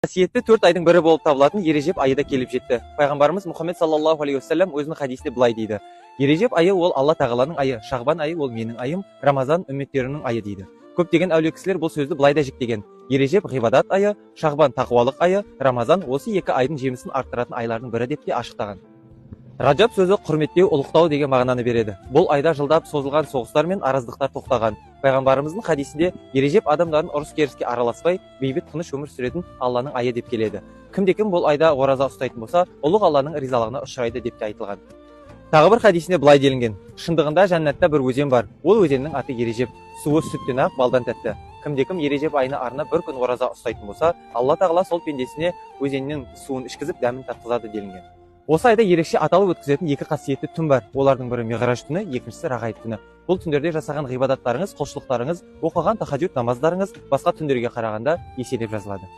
Қасиетті 4 айдың бірі болып табылатын Ережеп айы да келіп жетті. Пайғамбарымыз Мұхаммед саллаллаху алейхи уассалам өзінің хадисінде былай дейді: Ережеп айы ол Алла тағаланың айы, Шағбан айы ол менің айым, Рамазан үмметтерінің айы дейді. Көптеген әулие кісілер бұл сөзді былай да жіктеген: Ережеп ғибадат айы, Шағбан тақуалық айы, Рамазан осы 2 айдың жемісін арттыратын айлардың бірі деп те ашықтаған. Раджаб сөзі құрметтеу, ұлықтау деген мағынаны береді. Бұл айда жылдап созылған соғыстар мен араздықтар тоқтаған. Пайғамбарымыздың хадисінде Ережеп адамдарын ұрыс-керіске араласпай, бейбіт тыныш өмір сүретін Алланың айы деп келеді. Кімде-кім бұл айда ораза ұстайтын болса, ұлық Алланың ризалығына ұшырайды деп те айтылған. Тағы бір хадисінде былай делінген: шындығында жәннатта бір өзен бар. Ол өзеннің аты Ережеп. Суы сүттен ақ, балдан тәтті. Кімде-кім Ережеп айына арнап бір күн ораза ұстайтын болса, Алла тағала сол пендесіне өзеннің суын ішкізіп дәмін татқызады делінген. Осы айда ерекше аталып өткізетін 2 қасиетті түн бар. Олардың бірі Миғраж түні, екіншісі Рағайб түні. Бұл түндерде жасаған ғибадаттарыңыз, құлшылықтарыңыз, оқыған тахаджуд намаздарыңыз басқа түндерге қарағанда еселеп жазылады.